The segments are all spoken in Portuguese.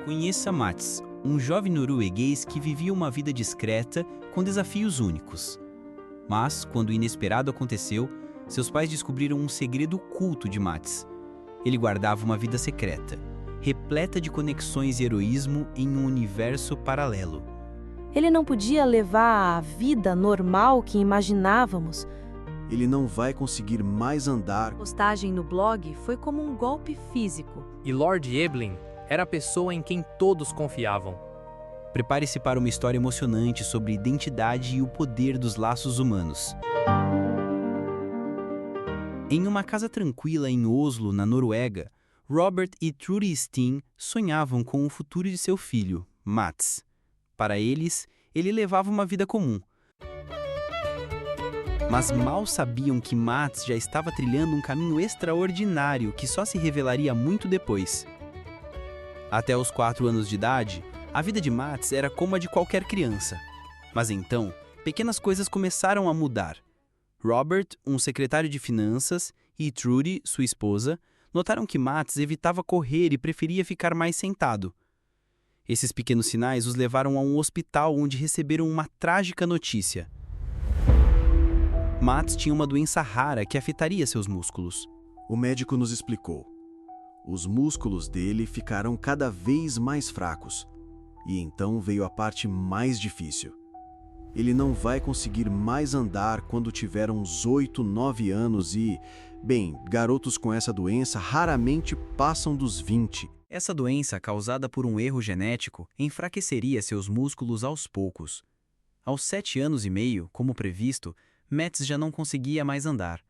Conheça Mats, um jovem norueguês que vivia uma vida discreta com desafios únicos. Mas, quando o inesperado aconteceu, seus pais descobriram um segredo oculto de Mats. Ele guardava uma vida secreta, repleta de conexões e heroísmo em um universo paralelo. Ele não podia levar a vida normal que imaginávamos. Ele não vai conseguir mais andar. A postagem no blog foi como um golpe físico. E Lord Eblin era a pessoa em quem todos confiavam. Prepare-se para uma história emocionante sobre identidade e o poder dos laços humanos. Em uma casa tranquila em Oslo, na Noruega, Robert e Trudy Steen sonhavam com o futuro de seu filho, Mats. Para eles, ele levava uma vida comum. Mas mal sabiam que Mats já estava trilhando um caminho extraordinário que só se revelaria muito depois. Até os 4 anos de idade, a vida de Mats era como a de qualquer criança. Mas então, pequenas coisas começaram a mudar. Robert, um secretário de finanças, e Trudy, sua esposa, notaram que Mats evitava correr e preferia ficar mais sentado. Esses pequenos sinais os levaram a um hospital onde receberam uma trágica notícia. Mats tinha uma doença rara que afetaria seus músculos. O médico nos explicou. Os músculos dele ficaram cada vez mais fracos. E então veio a parte mais difícil. Ele não vai conseguir mais andar quando tiver uns 8, 9 anos e, bem, garotos com essa doença raramente passam dos 20. Essa doença, causada por um erro genético, enfraqueceria seus músculos aos poucos. Aos 7 anos e meio, como previsto, Mats já não conseguia mais andar.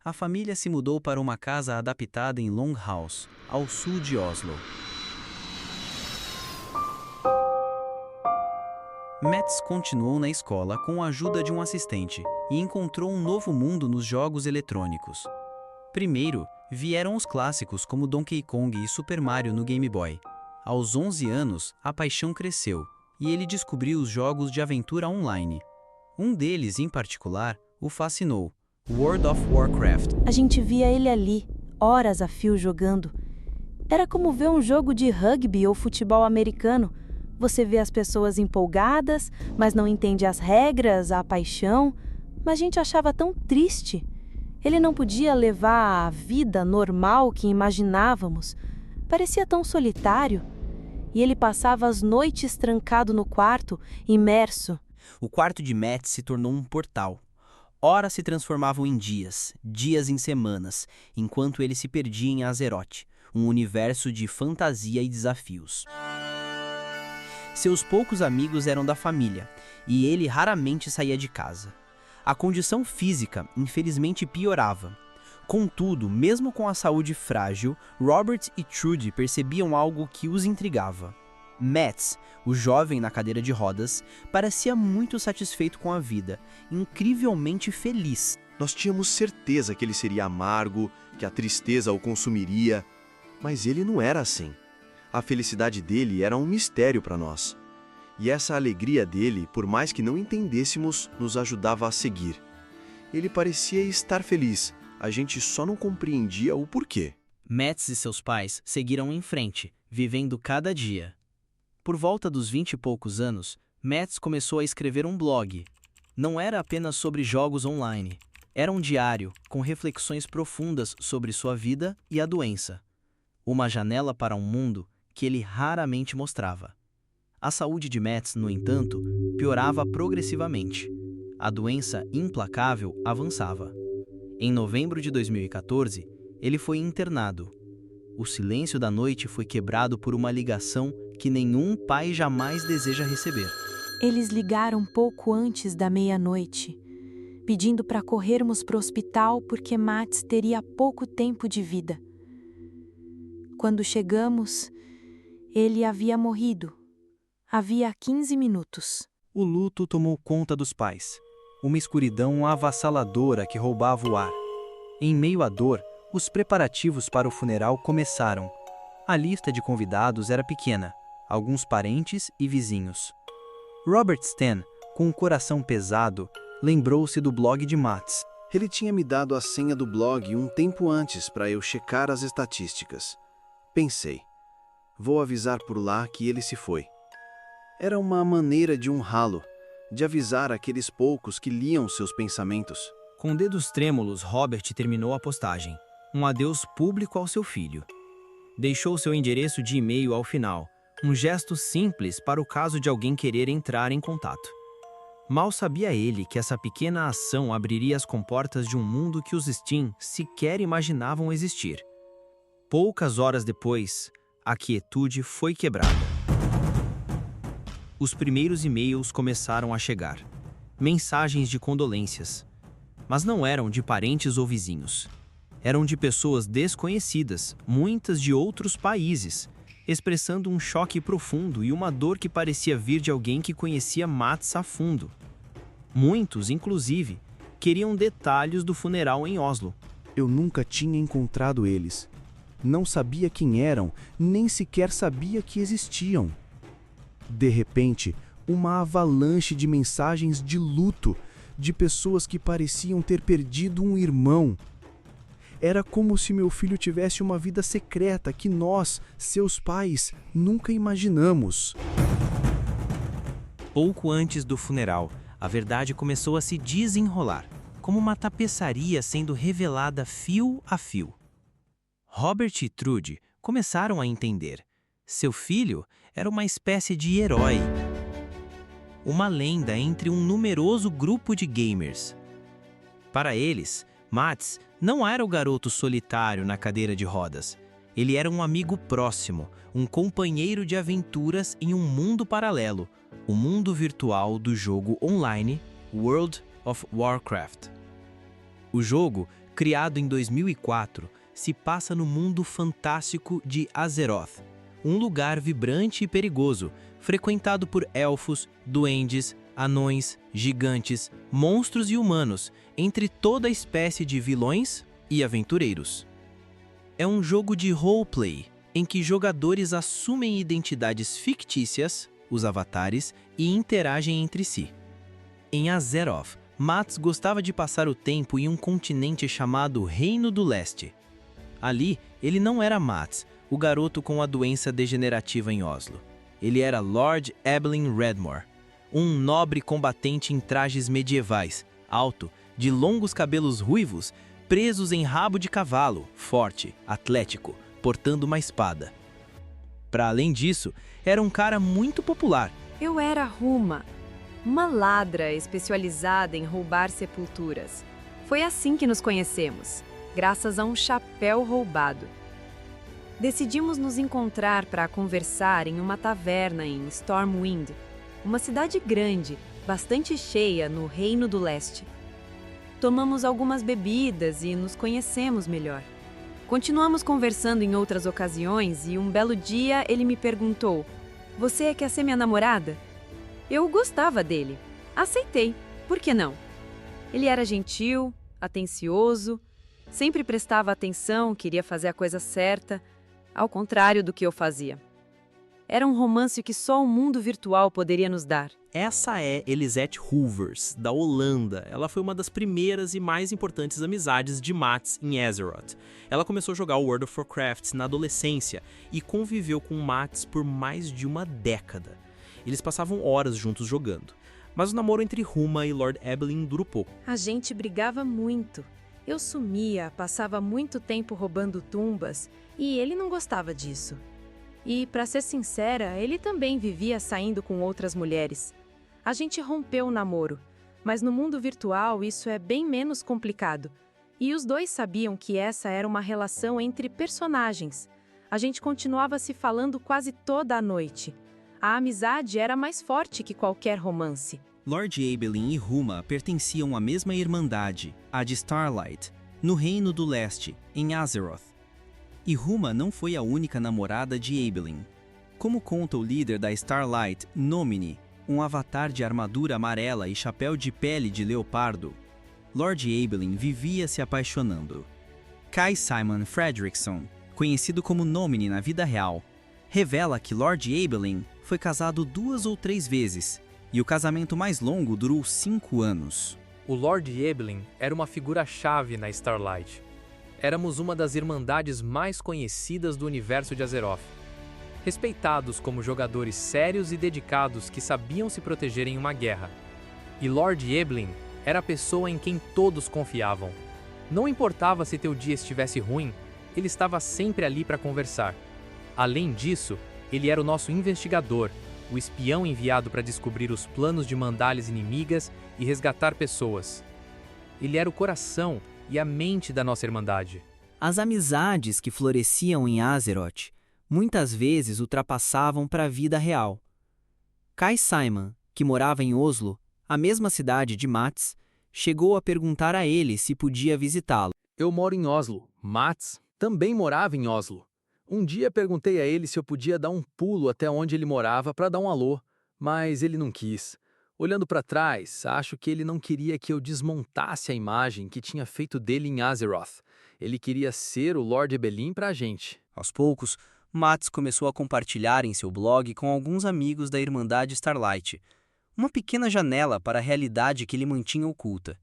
A família se mudou para uma casa adaptada em Longhouse, ao sul de Oslo. Mats continuou na escola com a ajuda de um assistente e encontrou um novo mundo nos jogos eletrônicos. Primeiro, vieram os clássicos como Donkey Kong e Super Mario no Game Boy. Aos 11 anos, a paixão cresceu e ele descobriu os jogos de aventura online. Um deles, em particular, o fascinou: World of Warcraft. A gente via ele ali, horas a fio jogando. Era como ver um jogo de rugby ou futebol americano. Você vê as pessoas empolgadas, mas não entende as regras, a paixão. Mas a gente achava tão triste. Ele não podia levar a vida normal que imaginávamos. Parecia tão solitário. E ele passava as noites trancado no quarto, imerso. O quarto de Mats se tornou um portal. Horas se transformavam em dias, dias em semanas, enquanto ele se perdia em Azeroth, um universo de fantasia e desafios. Seus poucos amigos eram da família, e ele raramente saía de casa. A condição física, infelizmente, piorava. Contudo, mesmo com a saúde frágil, Robert e Trudy percebiam algo que os intrigava. Mats, o jovem na cadeira de rodas, parecia muito satisfeito com a vida, incrivelmente feliz. Nós tínhamos certeza que ele seria amargo, que a tristeza o consumiria, mas ele não era assim. A felicidade dele era um mistério para nós. E essa alegria dele, por mais que não entendêssemos, nos ajudava a seguir. Ele parecia estar feliz, a gente só não compreendia o porquê. Mats e seus pais seguiram em frente, vivendo cada dia. Por volta dos 20 e poucos anos, Mats começou a escrever um blog. Não era apenas sobre jogos online. Era um diário, com reflexões profundas sobre sua vida e a doença. Uma janela para um mundo que ele raramente mostrava. A saúde de Mats, no entanto, piorava progressivamente. A doença implacável avançava. Em novembro de 2014, ele foi internado. O silêncio da noite foi quebrado por uma ligação que nenhum pai jamais deseja receber. Eles ligaram pouco antes da meia-noite, pedindo para corrermos para o hospital porque Mats teria pouco tempo de vida. Quando chegamos, ele havia morrido. Havia 15 minutos. O luto tomou conta dos pais. Uma escuridão avassaladora que roubava o ar. Em meio à dor, os preparativos para o funeral começaram. A lista de convidados era pequena, alguns parentes e vizinhos. Robert Steen, com o coração pesado, lembrou-se do blog de Mats. Ele tinha me dado a senha do blog um tempo antes para eu checar as estatísticas. Pensei, Vou avisar por lá que ele se foi. Era uma maneira de honrá-lo, de avisar aqueles poucos que liam seus pensamentos. Com dedos trêmulos, Robert terminou a postagem. Um adeus público ao seu filho. Deixou seu endereço de e-mail ao final, um gesto simples para o caso de alguém querer entrar em contato. Mal sabia ele que essa pequena ação abriria as comportas de um mundo que os Steam sequer imaginavam existir. Poucas horas depois, a quietude foi quebrada. Os primeiros e-mails começaram a chegar. Mensagens de condolências. Mas não eram de parentes ou vizinhos. Eram de pessoas desconhecidas, muitas de outros países, expressando um choque profundo e uma dor que parecia vir de alguém que conhecia Mats a fundo. Muitos, inclusive, queriam detalhes do funeral em Oslo. Eu nunca tinha encontrado eles. Não sabia quem eram, nem sequer sabia que existiam. De repente, uma avalanche de mensagens de luto, de pessoas que pareciam ter perdido um irmão. Era como se meu filho tivesse uma vida secreta que nós, seus pais, nunca imaginamos. Pouco antes do funeral, a verdade começou a se desenrolar, como uma tapeçaria sendo revelada fio a fio. Robert e Trude começaram a entender. Seu filho era uma espécie de herói. Uma lenda entre um numeroso grupo de gamers. Para eles, Mats não era o garoto solitário na cadeira de rodas. Ele era um amigo próximo, um companheiro de aventuras em um mundo paralelo, o mundo virtual do jogo online World of Warcraft. O jogo, criado em 2004, se passa no mundo fantástico de Azeroth, um lugar vibrante e perigoso, frequentado por elfos, duendes, anões, gigantes, monstros e humanos, entre toda espécie de vilões e aventureiros. É um jogo de roleplay, em que jogadores assumem identidades fictícias, os avatares, e interagem entre si. Em Azeroth, Mats gostava de passar o tempo em um continente chamado Reino do Leste. Ali, ele não era Mats, o garoto com a doença degenerativa em Oslo. Ele era Lord Eblin Redmore, um nobre combatente em trajes medievais, alto, de longos cabelos ruivos, presos em rabo de cavalo, forte, atlético, portando uma espada. Para além disso, era um cara muito popular. Eu era Ruma, uma ladra especializada em roubar sepulturas. Foi assim que nos conhecemos, graças a um chapéu roubado. Decidimos nos encontrar para conversar em uma taverna em Stormwind, uma cidade grande, bastante cheia no Reino do Leste. Tomamos algumas bebidas e nos conhecemos melhor. Continuamos conversando em outras ocasiões e um belo dia ele me perguntou: "Você quer ser minha namorada?" Eu gostava dele. Aceitei. Por que não? Ele era gentil, atencioso, sempre prestava atenção, queria fazer a coisa certa, ao contrário do que eu fazia. Era um romance que só o mundo virtual poderia nos dar. Essa é Elisette Hoovers, da Holanda. Ela foi uma das primeiras e mais importantes amizades de Mats em Azeroth. Ela começou a jogar World of Warcraft na adolescência e conviveu com Mats por mais de uma década. Eles passavam horas juntos jogando. Mas o namoro entre Ruma e Lord Eblin durou pouco. A gente brigava muito. Eu sumia, passava muito tempo roubando tumbas e ele não gostava disso. E, para ser sincera, ele também vivia saindo com outras mulheres. A gente rompeu o namoro, mas no mundo virtual isso é bem menos complicado. E os dois sabiam que essa era uma relação entre personagens. A gente continuava se falando quase toda a noite. A amizade era mais forte que qualquer romance. Lord Eblin e Ruma pertenciam à mesma irmandade, a de Starlight, no Reino do Leste, em Azeroth. E Ruma não foi a única namorada de Eblin. Como conta o líder da Starlight, Nomini, um avatar de armadura amarela e chapéu de pele de leopardo, Lord Eblin vivia se apaixonando. Kai Simon Fredrickson, conhecido como Nomini na vida real, revela que Lord Eblin foi casado 2 ou 3 vezes, e o casamento mais longo durou 5 anos. O Lord Eblin era uma figura-chave na Starlight. Éramos uma das irmandades mais conhecidas do universo de Azeroth. respeitados como jogadores sérios e dedicados que sabiam se proteger em uma guerra. E Lord Eblin era a pessoa em quem todos confiavam. Não importava se teu dia estivesse ruim, ele estava sempre ali para conversar. Além disso, ele era o nosso investigador, o espião enviado para descobrir os planos de Mandales inimigas e resgatar pessoas. Ele era o coração e a mente da nossa Irmandade. As amizades que floresciam em Azeroth muitas vezes ultrapassavam para a vida real. Kai Simon, que morava em Oslo, a mesma cidade de Mats, chegou a perguntar a ele se podia visitá-lo. Eu moro em Oslo. Mats também morava em Oslo. Um dia perguntei a ele se eu podia dar um pulo até onde ele morava para dar um alô, mas ele não quis. Olhando para trás, acho que ele não queria que eu desmontasse a imagem que tinha feito dele em Azeroth. Ele queria ser o Lord Ebelin para a gente. Aos poucos, Mats começou a compartilhar em seu blog com alguns amigos da Irmandade Starlight, uma pequena janela para a realidade que ele mantinha oculta.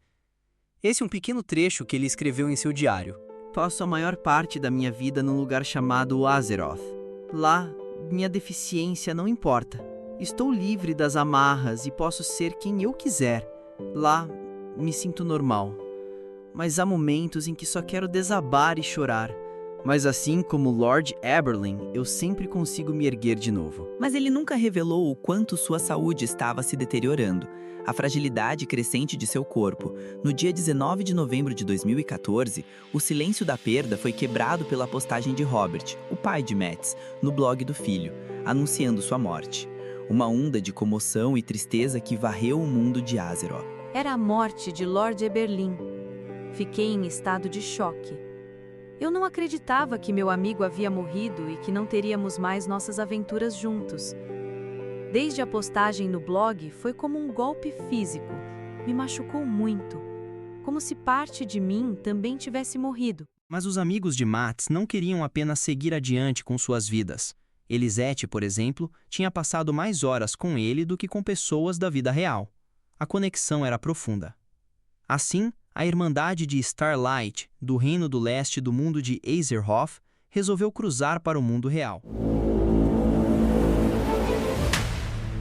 Esse é um pequeno trecho que ele escreveu em seu diário. Passo a maior parte da minha vida num lugar chamado Azeroth. Lá, minha deficiência não importa. Estou livre das amarras e posso ser quem eu quiser. Lá, me sinto normal. Mas há momentos em que só quero desabar e chorar. Mas assim como Lord Eberlin, eu sempre consigo me erguer de novo. Mas ele nunca revelou o quanto sua saúde estava se deteriorando, a fragilidade crescente de seu corpo. No dia 19 de novembro de 2014, o silêncio da perda foi quebrado pela postagem de Robert, o pai de Mats, no blog do filho, anunciando sua morte. Uma onda de comoção e tristeza que varreu o mundo de Azeroth. Era a morte de Lord Eberlin. Fiquei em estado de choque. Eu não acreditava que meu amigo havia morrido e que não teríamos mais nossas aventuras juntos. Desde a postagem no blog, foi como um golpe físico. Me machucou muito. Como se parte de mim também tivesse morrido. Mas os amigos de Mats não queriam apenas seguir adiante com suas vidas. Elisete, por exemplo, tinha passado mais horas com ele do que com pessoas da vida real. A conexão era profunda. Assim, a Irmandade de Starlight, do Reino do Leste do mundo de Azeroth, resolveu cruzar para o mundo real.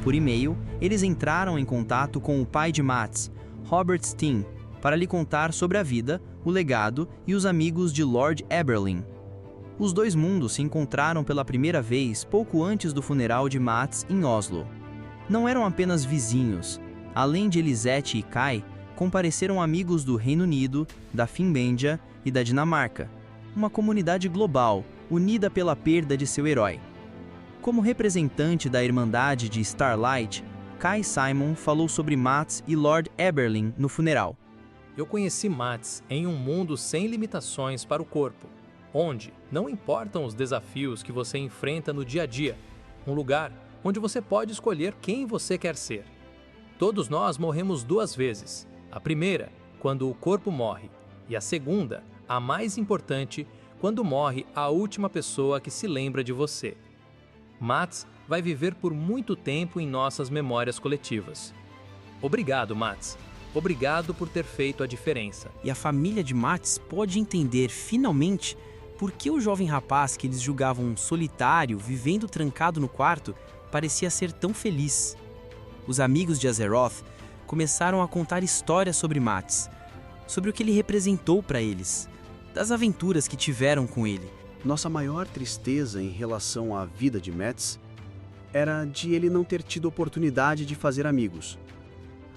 Por e-mail, eles entraram em contato com o pai de Mats, Robert Steen, para lhe contar sobre a vida, o legado e os amigos de Lord Eberlin. Os dois mundos se encontraram pela primeira vez pouco antes do funeral de Mats em Oslo. Não eram apenas vizinhos. Além de Elisete e Kai, compareceram amigos do Reino Unido, da Finlândia e da Dinamarca, uma comunidade global, unida pela perda de seu herói. Como representante da Irmandade de Starlight, Kai Simon falou sobre Mats e Lord Eberlin no funeral. Eu conheci Mats em um mundo sem limitações para o corpo, onde não importam os desafios que você enfrenta no dia a dia, um lugar onde você pode escolher quem você quer ser. Todos nós morremos duas vezes. A primeira, quando o corpo morre, e a segunda, a mais importante, quando morre a última pessoa que se lembra de você. Mats vai viver por muito tempo em nossas memórias coletivas. Obrigado, Mats. Obrigado por ter feito a diferença. E a família de Mats pôde entender, finalmente, por que o jovem rapaz que eles julgavam solitário, vivendo trancado no quarto, parecia ser tão feliz. Os amigos de Azeroth começaram a contar histórias sobre Mats, sobre o que ele representou para eles, das aventuras que tiveram com ele. Nossa maior tristeza em relação à vida de Mats era de ele não ter tido oportunidade de fazer amigos.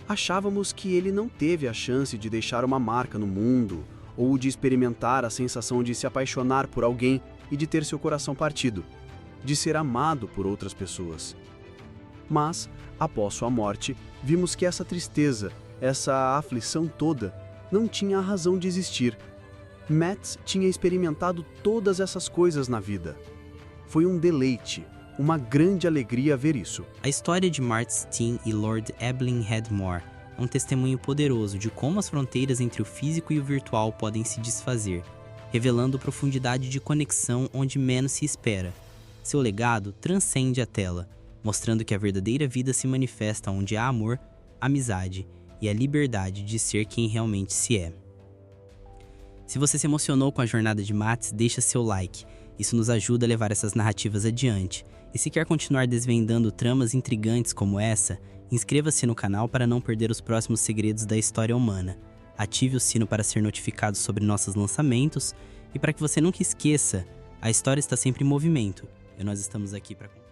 Achávamos que ele não teve a chance de deixar uma marca no mundo ou de experimentar a sensação de se apaixonar por alguém e de ter seu coração partido, de ser amado por outras pessoas. Mas, após sua morte, vimos que essa tristeza, essa aflição toda, não tinha a razão de existir. Mats tinha experimentado todas essas coisas na vida. Foi um deleite, uma grande alegria ver isso. A história de Mats Steen e Lord Eberlin Headmore é um testemunho poderoso de como as fronteiras entre o físico e o virtual podem se desfazer, revelando profundidade de conexão onde menos se espera. Seu legado transcende a tela, mostrando que a verdadeira vida se manifesta onde há amor, amizade e a liberdade de ser quem realmente se é. Se você se emocionou com a jornada de Mats, deixa seu like. Isso nos ajuda a levar essas narrativas adiante. E se quer continuar desvendando tramas intrigantes como essa, inscreva-se no canal para não perder os próximos segredos da história humana. Ative o sino para ser notificado sobre nossos lançamentos e para que você nunca esqueça, a história está sempre em movimento e nós estamos aqui para